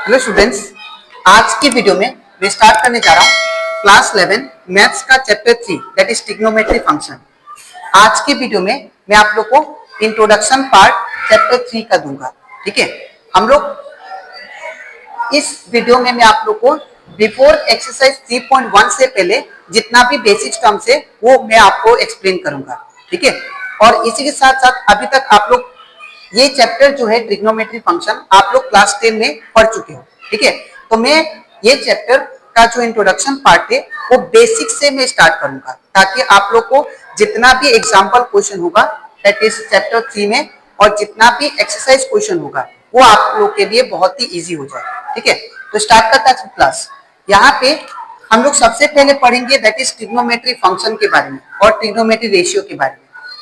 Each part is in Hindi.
हेलो स्टूडेंट्स, आज की वीडियो में मैं स्टार्ट करने जा रहा हूँ क्लास 11 मैथ्स का chapter 3 that is trigonometry function. आज की वीडियो में मैं आप लोग को इंट्रोडक्शन पार्ट चैप्टर 3 का दूंगा। ठीक है, हम लोग इस वीडियो में मैं आप लोग को बिफोर एक्सरसाइज 3.1 से पहले जितना भी बेसिक टर्म्स है वो मैं आपको एक्सप्लेन करूंगा। ठीक है, और इसी के साथ साथ अभी तक आप लोग ये चैप्टर जो है ट्रिग्नोमेट्री फंक्शन आप लोग क्लास 10 में पढ़ चुके हो। ठीक है, तो मैं ये चैप्टर का जो इंट्रोडक्शन पार्ट है वो बेसिक से मैं स्टार्ट करूंगा ताकि आप लोग को जितना भी एग्जांपल क्वेश्चन होगा दैट इज चैप्टर 3 में और जितना भी एक्सरसाइज क्वेश्चन होगा वो आप लोग के लिए बहुत ही इजी हो जाए। ठीक है, तो स्टार्ट करता है क्लास। यहाँ पे हम लोग सबसे पहले पढ़ेंगे दैट इज ट्रिग्नोमेट्री फंक्शन के बारे में और ट्रिग्नोमेट्री रेशियो के बारे में।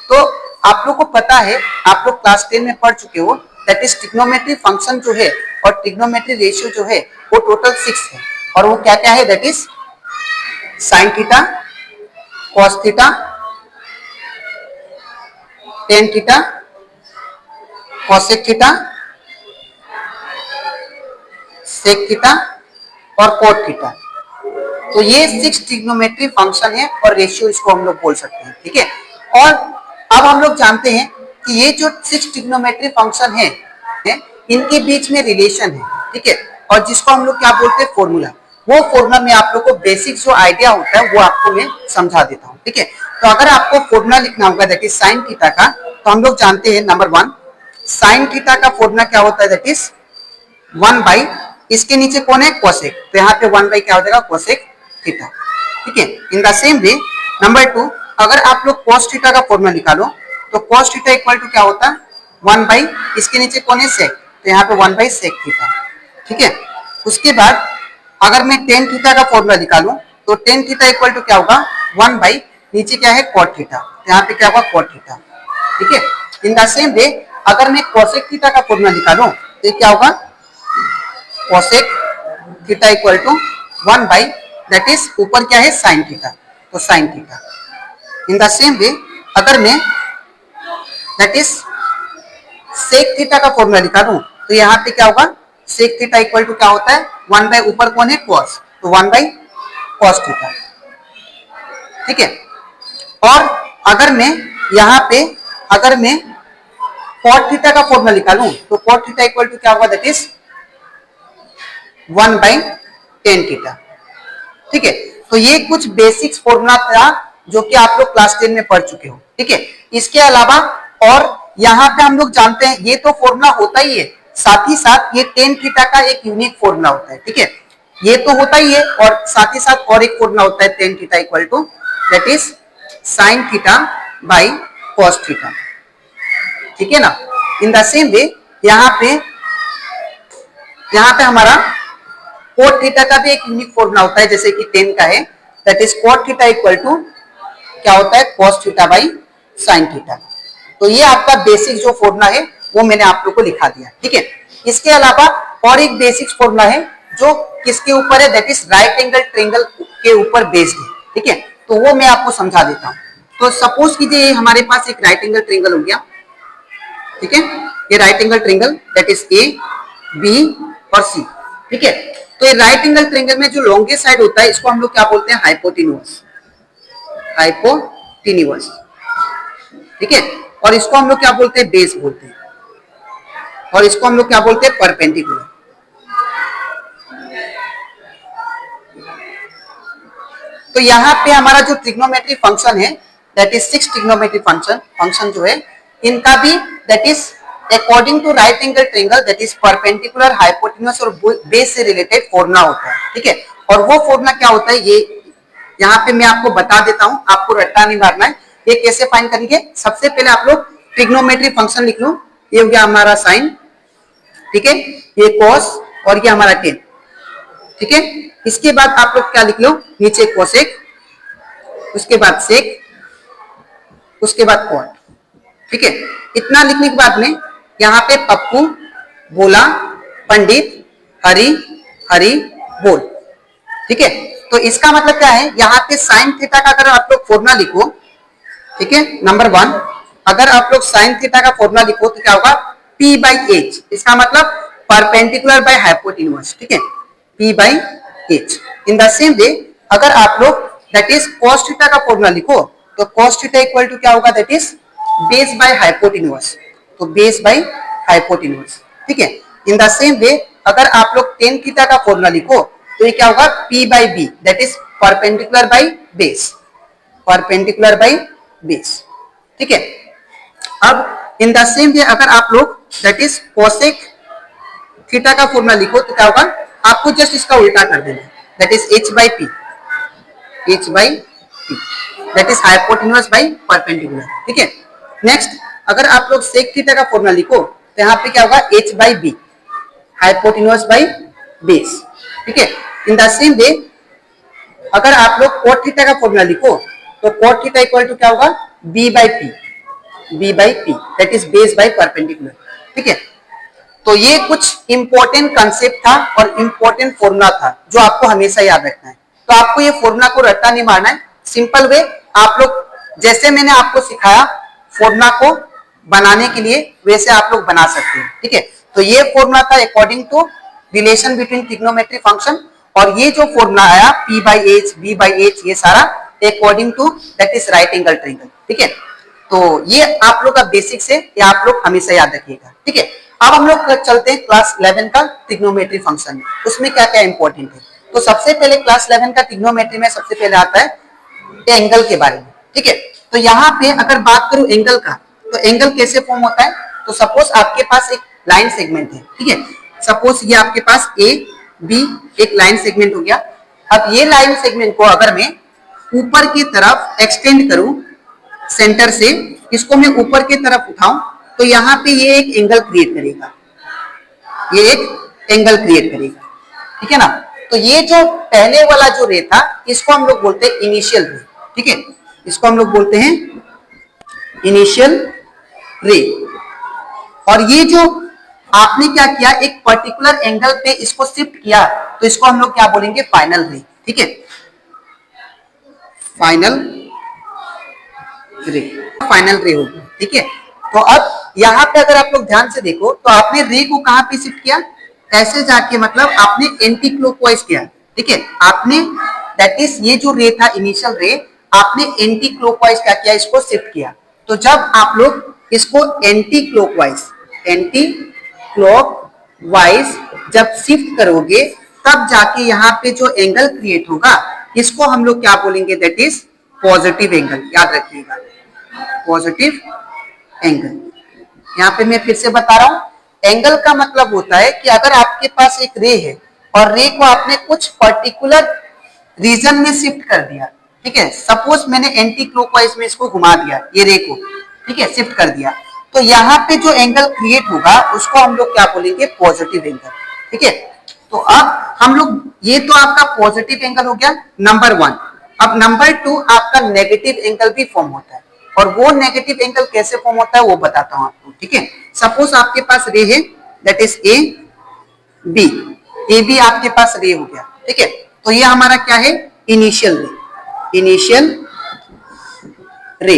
तो आप लोग को पता है, आप लोग क्लास 10 में पढ़ चुके हो दैट इज ट्रिग्नोमेट्री फंक्शन जो है और ट्रिग्नोमेट्री रेशियो जो है वो टोटल 6 है। और वो क्या क्या है that is sine theta, cos theta, tan theta, cosec theta, sec theta और कोट थीटा। तो ये 6 ट्रिग्नोमेट्री फंक्शन है और रेशियो इसको हम लोग बोल सकते हैं। ठीक है, और अब हम लोग जानते हैं कि ये जो 6 ट्रिग्नोमेट्री फंक्शन है इनके बीच में रिलेशन है। ठीक है, और जिसको हम लोग क्या बोलते हैं फॉर्मूला। वो फॉर्मूला में आप लोग को बेसिक जो आइडिया होता है वो आपको मैं समझा देता हूँ। ठीक है, तो अगर आपको फॉर्मूला लिखना होगा दैट इज साइन थीटा का, तो हम लोग जानते हैं नंबर 1 साइन थीटा का फॉर्मूला क्या होता है दैट इज 1 बाई, इसके नीचे कौन है कोसेक, तो यहाँ पे 1 बाई क्या हो जाएगा कोसेक थीटा। ठीक है, इन द सेम वे नंबर 2 अगर आप लोग cos थीटा का फॉर्मूला निकालो तो cos थीटा इक्वल टू क्या होता है 1 बाई, इसके नीचे कौन है सेक, तो यहाँ पे 1 बाई सेक थीटा। ठीक है, उसके बाद अगर मैं टेन थीटा का फॉर्मूला निकालूं तो टेन थीटा इक्वल टू क्या होगा 1 बाई, नीचे क्या है cot थीटा, तो यहाँ पे क्या होगा cot थीटा। ठीक है, इन द सेम वे अगर मैं cosec थीटा का फॉर्मूला निकालूं तो क्या होगा cosec theta equal to 1 by, that is ऊपर क्या है साइन थीटा, तो sine theta. In the same way अगर मैं दैट इज सेक थीटा का फॉर्मूला निकालूं तो यहाँ पे क्या होगा सेक थीटा इक्वल टू क्या होता है 1 बाई, ऊपर कौन है cos, तो 1 बाई cos थीटा। ठीक है, और अगर मैं यहाँ पे अगर मैं cot थीटा का फॉर्मूला निकालूं तो cot थीटा इक्वल टू क्या होगा that is 1 by tan theta. ठीक है, तो ये कुछ बेसिक्स फॉर्मूला था जो कि आप लोग क्लास 10 में पढ़ चुके हो। ठीक है, इसके अलावा और यहाँ पे हम लोग जानते हैं ये तो फॉर्मूला होता ही है, साथ ही साथ ये टेन थीटा का एक यूनिक फॉर्मूला होता है। ठीक है, ये तो होता ही है और साथ ही साथ और एक फॉर्मूला होता है tan theta equal to that is sine theta by cos theta. ठीक है ना, इन द सेम वे यहाँ पे हमारा कोट थीटा का भी एक यूनिक फॉर्मूला होता है जैसे कि 10 का है that is cot theta equal to क्या होता है cos theta by sine theta. तो ये आपका बेसिक जो फॉर्मूला है वो मैंने आप लोग को लिखा दिया। ठीक है, इसके अलावा और एक बेसिक फॉर्मूला है जो किसके ऊपर है that is right angle triangle के ऊपर बेस्ड है। ठीक है, तो वो मैं आपको समझा देता हूँ। तो सपोज कीजिए हमारे पास एक राइट एंगल ट्रायंगल हो गया। ठीक है, ये right angle triangle that is A B और सी। ठीक है, तो ये राइट एंगल ट्रायंगल में जो लॉन्गेस्ट साइड होता है इसको हम लोग क्या बोलते हैं हाइपोटेन्यूज, हाइपोटेन्यूज। ठीक है, और इसको हम लोग क्या बोलते हैं बेस बोलते हैं, और इसको हम लोग क्या बोलते हैं परपेंडिकुलर। तो यहाँ पे हमारा जो ट्रिग्नोमेट्री फंक्शन है दैट इज 6 ट्रिग्नोमेट्री फंक्शन जो है इनका भी that is according to right angle triangle that is perpendicular, hypotenuse और बेस से रिलेटेड फॉर्मूला होता है। ठीक है, और वो फॉर्मूला क्या होता है ये यहाँ पे मैं आपको बता देता हूँ, आपको रट्टा नहीं मारना है। ये कैसे फाइंड करेंगे, सबसे पहले आप लोग ट्रिग्नोमेट्री फंक्शन लिख लो। ये हो गया हमारा साइन, ठीक है, ये कॉस और ये हमारा टेन। ठीक है, इसके बाद आप लोग क्या लिख लो नीचे कोसेक, उसके बाद सेक, उसके बाद कॉट। ठीक है, इतना लिखने के बाद में यहाँ पे पप्पू बोला, पंडित हरी हरी बोल। ठीक है, तो इसका मतलब क्या है यहाँ पे साइन थीटा का अगर आप लोग फॉर्मूला लिखो, ठीक है, नंबर 1 अगर आप लोग साइन थीटा का फॉर्मूला लिखो तो क्या होगा P/H। इसका मतलब परपेंडिकुलर बाय हाइपोटेन्यूज, ठीक है, P by H। In the same way अगर आप लोग दैट इज cos थीटा का फॉर्मूला लिखो तो cos थीटा इक्वल टू क्या होगा, that is base by hypotenuse, तो बेस बाय हाइपोटेन्यूज, ठीक है। इन द सेम वे अगर आप लोग tan थीटा का फॉर्मूला लिखो तो ये क्या होगा, P by B, that is perpendicular by base, perpendicular by base, ठीक है। अब इन द सेम वे अगर आप लोग दैट इज कोसेक थीटा का फॉर्मूला लिखो तो क्या होगा, आपको जस्ट इसका उल्टा कर देना, that is h by p, h by p, that is hypotenuse by perpendicular, ठीक है। नेक्स्ट अगर आप लोग सेक थीटा का फॉर्मूला लिखो तो यहाँ पे क्या होगा, h by b, hypotenuse by base, ठीक है। इन द सेम वे अगर आप लोग कोट थीटा का फॉर्मूला लिखो तो कोट थीटा इक्वल टू क्या होगा, b by p, b by p, that is base by perpendicular, ठीक है। तो ये कुछ इंपॉर्टेंट कंसेप्ट था और इंपॉर्टेंट फॉर्मूला था जो आपको हमेशा याद रखना है। तो आपको ये फॉर्मूला को रट्टा नहीं मारना है, सिंपल वे आप लोग जैसे मैंने आपको सिखाया फॉर्मूला को बनाने के लिए वैसे आप लोग बना सकते हैं, ठीक है। तो ये फॉर्मूला था according to relation between trigonometry function, और ये जो फॉर्मूला आया P by H, B by H, ये सारा according to that is right angle triangle, ठीक है। तो ये आप लोग का बेसिक्स है, ये आप लोग हमेशा याद रखिएगा, ठीक है। अब हम लोग चलते हैं क्लास 11 का ट्रिग्नोमेट्री फंक्शन में, उसमें क्या क्या इंपॉर्टेंट है। तो सबसे पहले क्लास 11 का ट्रिग्नोमेट्री में सबसे पहले आता है एंगल के बारे में, ठीक है। तो यहाँ पे अगर बात करूं एंगल का, तो एंगल कैसे फॉर्म होता है, तो सपोज आपके पास एक लाइन सेगमेंट है, ठीक है। सपोज ये आपके पास ए बी एक लाइन सेगमेंट हो गया। अब ये लाइन सेगमेंट को अगर मैं ऊपर की तरफ एक्सटेंड करूं सेंटर से, इसको मैं ऊपर की तरफ उठाऊं तो यहाँ पे ये एक एंगल क्रिएट करेगा, ये एक एंगल क्रिएट करेगा, ठीक है ना। तो ये जो पहले वाला जो रे था इसको हम लोग बोलते हैं इनिशियल रे, ठीक है, इसको हम लोग बोलते हैं इनिशियल रे। और ये जो आपने क्या किया, एक पर्टिकुलर एंगल पे इसको शिफ्ट किया तो इसको हम लोग क्या बोलेंगे, फाइनल रे, ठीक है, फाइनल रे, फाइनल रे होगी, ठीक है। तो अब यहाँ पे अगर आप लोग ध्यान से देखो तो आपने रे को कहां पे शिफ्ट किया, ऐसे जाके, मतलब आपने एंटी क्लॉकवाइज किया, ठीक है। आपने दैट इज ये जो रे था इनिशियल रे, आपने एंटी क्लॉकवाइज क्या किया, इसको शिफ्ट किया। तो जब आप लोग इसको एंटी क्लॉकवाइज जब शिफ्ट करोगे तब जाके यहाँ पे जो एंगल क्रिएट होगा इसको हम लोग क्या बोलेंगे, दैट इज पॉजिटिव एंगल, याद रखिएगा, पॉजिटिव एंगल। यहाँ पे मैं फिर से बता रहा हूं, एंगल का मतलब होता है कि अगर आपके पास एक रे है और रे को आपने कुछ पर्टिकुलर रीजन में शिफ्ट कर दिया, ठीक है। सपोज मैंने एंटी क्लॉकवाइज में इसको घुमा दिया ये रे को, ठीक है, शिफ्ट कर दिया, तो यहाँ पे जो एंगल क्रिएट होगा उसको हम लोग क्या बोलेंगे, पॉजिटिव एंगल, ठीक है। तो अब हम लोग, ये तो आपका पॉजिटिव एंगल हो गया नंबर 1। अब नंबर 2 आपका नेगेटिव एंगल भी फॉर्म होता है, और वो नेगेटिव एंगल कैसे फॉर्म होता है वो बताता हूं आपको, ठीक है। सपोज आपके पास रे है दैट इज ए बी आपके पास रे हो गया, ठीक है। तो ये हमारा क्या है, इनिशियल रे, इनिशियल रे।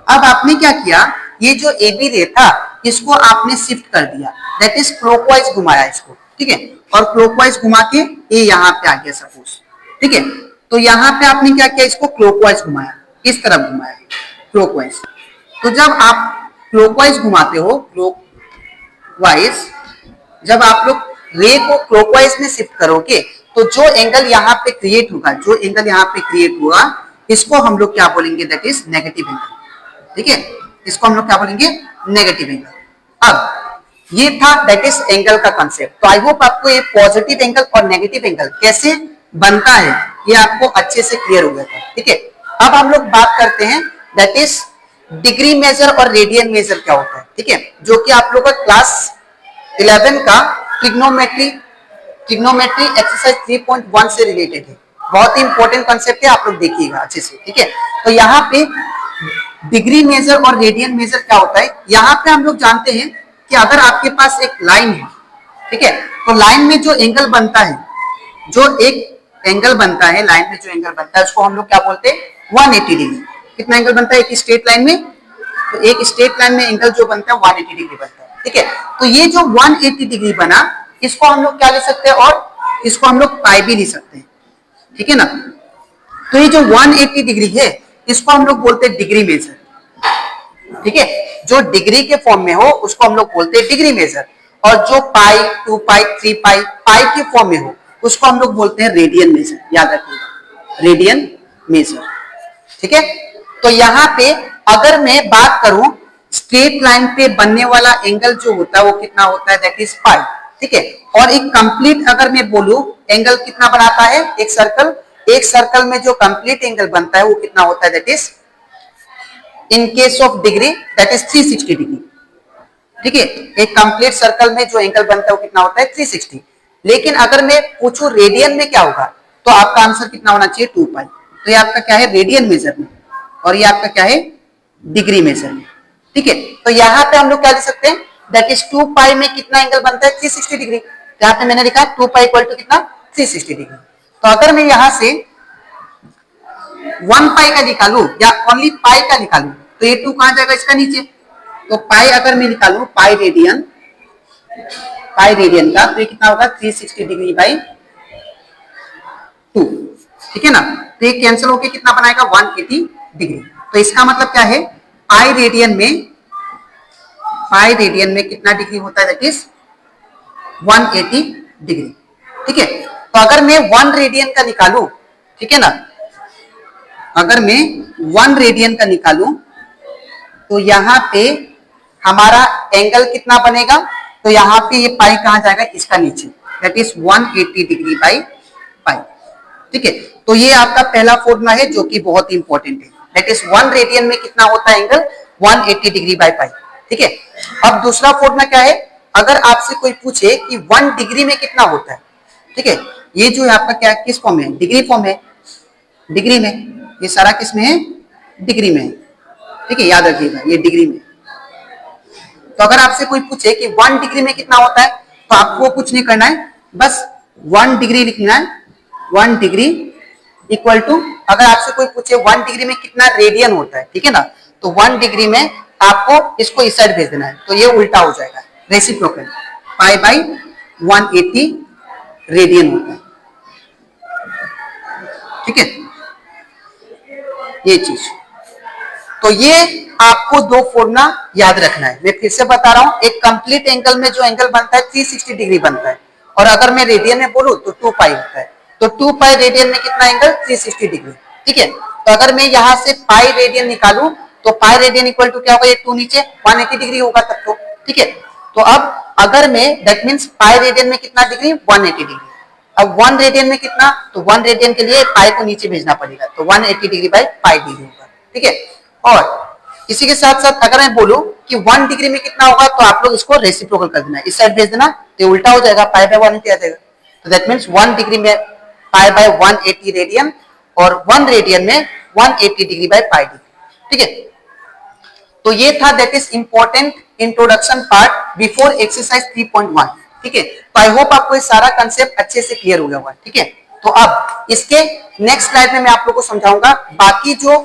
अब आपने क्या किया, ये जो ए बी रे था इसको आपने शिफ्ट कर दिया, दैट इज क्लॉकवाइज घुमाया इसको, ठीक है, और क्लॉकवाइज घुमा के ये यहाँ पे आ गया सपोज, ठीक है। तो यहाँ पे आपने क्या किया, इसको क्लॉकवाइज घुमाया, इस तरफ घुमाया क्लॉकवाइज। तो जब आप क्लॉकवाइज घुमाते हो, क्लॉकवाइज जब आप लोग रे को क्लॉकवाइज में शिफ्ट करोगे तो जो एंगल यहाँ पे क्रिएट होगा, जो एंगल यहाँ पे क्रिएट हुआ इसको हम लोग क्या बोलेंगे, दैट इज नेगेटिव एंगल, ठीक है, इसको हम लोग क्या बोलेंगे, नेगेटिव एंगल। अब ये था दैट इज एंगल का कंसेप्ट। तो आई होप आपको ये पॉजिटिव एंगल और नेगेटिव एंगल कैसे बनता है ये आपको अच्छे से क्लियर हो गया था, ठीक है। अब हम लोग बात करते हैं दैट इज डिग्री मेजर और रेडियन मेजर क्या होता है, ठीक है, जो कि आप लोग का क्लास 11 का ट्रिग्नोमेट्री एक्सरसाइज 3.1 से रिलेटेड है। बहुत ही इंपॉर्टेंट कंसेप्ट है, आप लोग देखिएगा अच्छे से, ठीक है। तो यहाँ पे डिग्री मेजर और रेडियन मेजर क्या होता है, यहाँ पे हम लोग जानते हैं कि अगर आपके पास एक लाइन है, ठीक है, तो लाइन में जो एंगल बनता है, जो एक एंगल बनता है लाइन में जो एंगल बनता है उसको हम लोग क्या बोलते हैं, 180 डिग्री। कितना एंगल बनता है एक स्ट्रेट लाइन में, तो एक स्ट्रेट लाइन में एंगल जो बनता है 180 डिग्री बनता है, ठीक है। तो ये जो 180 डिग्री बना इसको हम लोग क्या ले सकते हैं, और इसको हम लोग पाई भी ले सकते हैं, ठीक है ना। तो ये जो 180 डिग्री है इसको हम लोग बोलते हैं डिग्री मेजर, ठीक है। जो डिग्री के फॉर्म में हो उसको हम लोग बोलते हैं डिग्री मेजर, और जो पाई, 2 पाई, 3 पाई, पाई के फॉर्म में हो उसको हम लोग बोलते हैं रेडियन मेजर। याद रखिएगा, रेडियन मेजर, ठीक है। तो यहाँ पे अगर मैं बात करूं स्ट्रेट लाइन पे बनने वाला एंगल जो होता है वो कितना होता है, दैट इज पाई, ठीक है। और एक कंप्लीट अगर मैं बोलूं एंगल कितना बनाता है एक सर्कल में जो कंप्लीट एंगल बनता है वो कितना होता है, that is in case of degree that is 360 degree, ठीक है। एक कंप्लीट सर्कल में जो एंगल बनता है वो कितना होता है 360। लेकिन अगर मैं पूछूं रेडियन में क्या होगा तो आपका आंसर कितना होना चाहिए 2 पाई। तो ये आपका क्या है रेडियन मेजर में, और ये आपका क्या है डिग्री मेजर में, ठीक है। तो यहाँ पे हम लोग क्या लिख सकते हैं, दैट इज 2 पाई में कितना एंगल बनता है 360 डिग्री। यहाँ पे मैंने लिखा 2 पाई इक्वल टू कितना 360 डिग्री। तो अगर मैं यहाँ से 1 पाई का निकालू या ओनली पाई का निकालू तो ये 2 कहां जाएगा, इसका नीचे। तो पाई अगर मैं निकालू पाई रेडियन का तो ये कितना होगा 360 डिग्री बाई 2, ठीक है ना। तो ये कैंसिल होके कितना बनाएगा 180 डिग्री। तो इसका मतलब क्या है पाई रेडियन में कितना डिग्री होता है, दैट इज 180 डिग्री, ठीक है। तो अगर मैं 1 रेडियन का निकालू, ठीक है ना, अगर मैं 1 रेडियन का निकालूं तो यहां पे हमारा एंगल कितना बनेगा, तो यहां पे ये पाई कहां जाएगा, इसका नीचे, दैट इज 180 डिग्री बाई पाई, ठीक है। तो ये आपका पहला फॉर्मूला है जो कि बहुत इंपॉर्टेंट है, दैट इज 1 रेडियन में कितना होता है एंगल 180 डिग्री बाई पाई, ठीक है। अब दूसरा फॉर्मूला क्या है, अगर आपसे कोई पूछे कि 1 डिग्री में कितना होता है, ठीक है, ये जो है आपका क्या किस फॉर्म में, डिग्री फॉर्म है, डिग्री में, ये सारा किस में है डिग्री में है, ठीक है, याद रखिएगा ये डिग्री में। तो अगर आपसे कोई पूछे कि 1 डिग्री में कितना होता है तो आपको कुछ नहीं करना है, बस 1 डिग्री लिखना है। 1 डिग्री इक्वल टू, अगर आपसे कोई पूछे 1 डिग्री में कितना रेडियन होता है, ठीक है ना, तो 1 डिग्री में आपको इसको इस साइड भेज देना है, तो ये उल्टा हो जाएगा, रेसिप्रोकल, पाई बाई 180 रेडियन होता है, ठीक है, ये चीज। तो ये आपको 2 फॉर्मूला याद रखना है। मैं फिर से बता रहा हूं, एक कंप्लीट एंगल में जो एंगल बनता है 360 डिग्री बनता है, और अगर मैं रेडियन में बोलूं तो 2 पाई होता है। तो 2 पाई रेडियन में कितना एंगल 360 डिग्री, ठीक है। तो अगर मैं यहां से पाई रेडियन निकालूं तो पाई रेडियन इक्वल टू क्या होगा, ये 2 नीचे 180 डिग्री होगा तब तो, ठीक है। तो अब अगर मैं दैट मींस पाई रेडियन में कितना डिग्री 180 डिग्री, अब 1 रेडियन में कितना, तो 1 रेडियन के लिए पाई को नीचे भेजना पड़ेगा, तो 180 डिग्री बाई पाई डिग्री होगा, ठीक है। और इसी के साथ साथ अगर मैं बोलूं कि 1 डिग्री में कितना होगा तो आप लोग इसको रेसिप्रोकल कर देना, इस साइड भेज देना, तो उल्टा हो जाएगा, पाई बाय 180 आ जाएगा। तो दैट मींस 1 डिग्री में पाई बाय 180 रेडियन और 1 रेडियन में 180 डिग्री बाय पाई डिग्री, ठीक है। तो ये था that is important introduction part before exercise 3.1, ठीक है। तो आई होप आपको ये सारा कंसेप्ट अच्छे से क्लियर हो गया होगा, ठीक है। तो अब इसके नेक्स्ट स्लाइड में मैं आप लोग को समझाऊंगा बाकी जो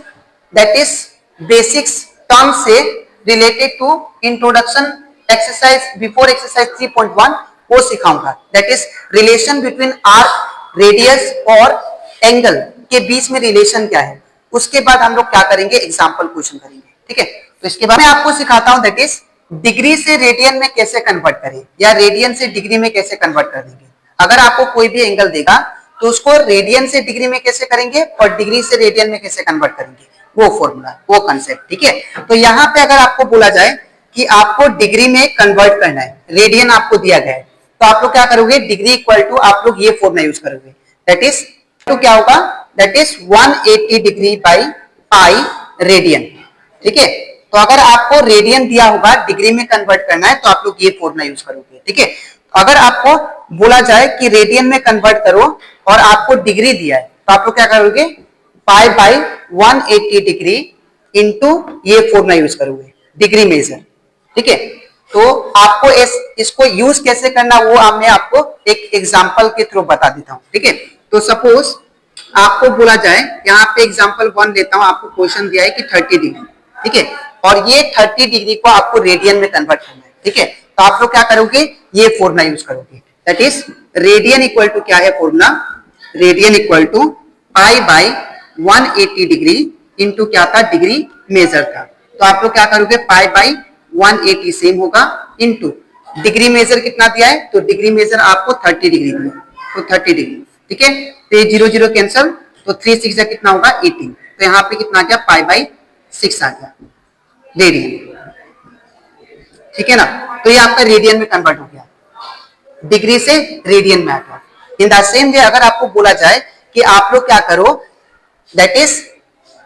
दैट इज बेसिक्स टर्म से related to introduction exercise before exercise 3.1 वो सिखाऊंगा, that is relation between arc, radius और एंगल के बीच में रिलेशन क्या है। उसके बाद हम लोग क्या करेंगे, एग्जांपल क्वेश्चन करेंगे, ठीक है। तो इसके बाद मैं आपको सिखाता हूं दैट इज डिग्री से रेडियन में कैसे कन्वर्ट करें, या रेडियन से डिग्री में कैसे कन्वर्ट कर देंगे। अगर आपको कोई भी एंगल देगा तो उसको रेडियन से डिग्री में कैसे करेंगे और डिग्री से रेडियन में कैसे कन्वर्ट करेंगे, वो फॉर्मूला, वो कंसेप्ट, ठीक है। तो यहाँ पे अगर आपको बोला जाए कि आपको डिग्री में कन्वर्ट करना है, रेडियन आपको दिया गया है, तो आप लोग क्या करोगे, डिग्री इक्वल टू आप लोग ये फॉर्मूला यूज करोगे, दैट इज तो क्या होगा, that is 180 degree by pi radian, ठीक है। तो अगर आपको रेडियन दिया होगा, डिग्री में कन्वर्ट करना है, तो आप लोग ये फॉर्मूला यूज करोगे, ठीक है। अगर आपको बोला जाए कि रेडियन में कन्वर्ट करो और आपको डिग्री दिया है, तो आप लोग क्या करोगे, पाई बाई 180 डिग्री इंटू ये फॉर्मूला यूज करोगे, डिग्री मेजर, ठीक है। तो आपको इसको यूज कैसे करना वो मैं आपको एक एग्जांपल के थ्रू बता देता हूं, ठीक है। तो सपोज आपको बोला जाए, यहाँ पे एग्जांपल 1 लेता हूं, आपको क्वेश्चन दिया है कि 30 डिग्री, ठीक है, और ये 30 डिग्री को आपको रेडियन में कन्वर्ट करना है, ठीक है। तो आप लोग क्या करोगे, ये फॉर्मूला यूज करोगे, that is radian equal to क्या है formula, radian equal to pi by 180 degree into क्या था, डिग्री मेजर था। तो आप लोग क्या करोगे, पाई बाई 180 सेम होगा इंटू डिग्री मेजर कितना दिया है, तो डिग्री मेजर आपको 30 डिग्री दिया, तो 30 डिग्री, ठीक है। तो ये 0 0 कैंसल, तो 3 6 कितना होगा 18, तो यहाँ पे कितना आ गया पाई बाई 6 आ गया रेडियन, ठीक है ना। तो ये आपका रेडियन में कन्वर्ट हो गया, डिग्री से रेडियन में आ गया। इन द सेम वे अगर आपको बोला जाए कि आप लोग क्या करो, दैट इज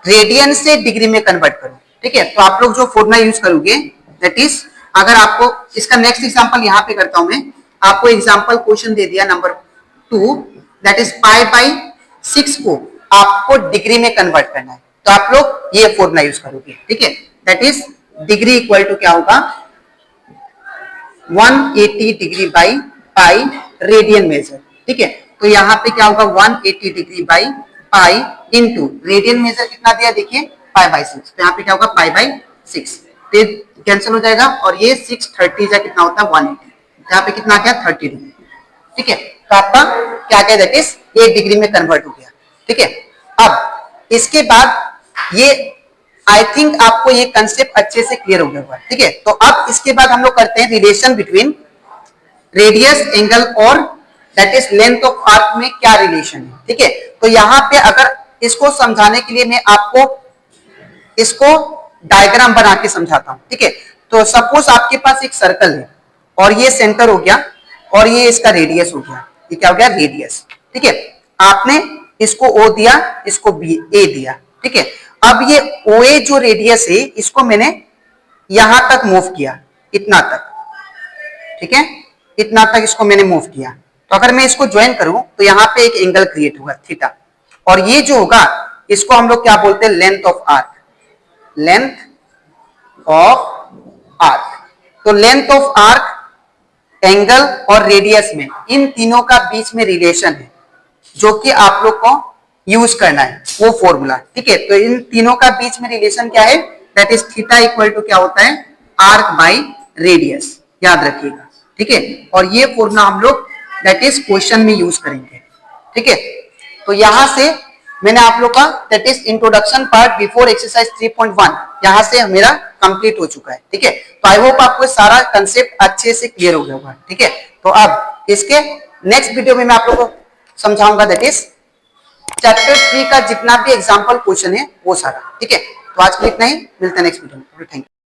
रेडियन से डिग्री में कन्वर्ट करो, ठीक है, तो आप लोग जो फॉर्मूला यूज करोगे दैट इज, अगर आपको इसका नेक्स्ट एग्जांपल यहां पे करता हूं मैं, आपको एग्जांपल क्वेश्चन दे दिया number 2, that is pi by 6 को आपको डिग्री में कन्वर्ट करना है, तो आप लोग ये फॉर्मूला यूज करोगे, ठीक है। That is degree equal to क्या होगा 180 degree by pi radian measure, ठीक है। तो यहाँ पे क्या होगा 180 degree by pi into radian measure कितना दिया देखिए पाई बाई 6, तो यहाँ पे क्या होगा पाई बाई 6, तो कैंसिल हो जाएगा और ये 630 कितना होता है 180, यहाँ पे कितना आ गया 30 डिग्री, ठीक है। तो आपका क्या क्या दैट इज ये डिग्री में कन्वर्ट हो गया, ठीक है। अब इसके बाद ये आई थिंक आपको ये कंसेप्ट अच्छे से क्लियर हो गया होगा, ठीक है। तो अब इसके बाद हम लोग करते हैं रिलेशन बिटवीन रेडियस, एंगल और that is length of arc में क्या रिलेशन है, ठीक है। तो यहाँ पे अगर इसको समझाने के लिए मैं आपको इसको डायग्राम बना के समझाता हूं, ठीक है। तो सपोज आपके पास एक सर्कल है और ये सेंटर हो गया और ये इसका रेडियस हो गया, ये क्या हो गया रेडियस, ठीक है। आपने इसको ओ दिया, इसको बी ए दिया, ठीक है। अब ये ओ ए जो रेडियस है इसको मैंने यहां तक मूव किया, इतना तक, ठीक है, इतना तक इसको मैंने मूव किया। तो अगर मैं इसको ज्वाइन करूं तो यहाँ पे एक एंगल क्रिएट होगा थीटा, और ये जो होगा इसको हम लोग क्या बोलते हैं length of arc, length of arc. तो लेंथ ऑफ आर्क, एंगल और रेडियस में इन तीनों का बीच में रिलेशन है जो कि आप लोग को यूज करना है वो फॉर्मूला, ठीक है। तो इन तीनों का बीच में रिलेशन क्या है, that is theta equal to क्या होता है आर्क बाई रेडियस, याद रखिएगा, ठीक है। और ये फॉर्मूला हम लोग दैट इज क्वेश्चन में यूज करेंगे, ठीक है। तो यहां से मैंने आप लोग का that is introduction part before exercise 3.1 यहां से मेरा कंप्लीट हो चुका है, ठीक है। तो आई होप आपको सारा कंसेप्ट अच्छे से क्लियर हो गया होगा, ठीक है। तो अब इसके नेक्स्ट वीडियो में मैं आप लोग को समझाऊंगा दैट इज चैप्टर 3 का जितना भी एग्जाम्पल क्वेश्चन है वो सारा, ठीक है। तो आज के लिए इतना ही, मिलते हैं नेक्स्ट वीडियो में, थैंक यू।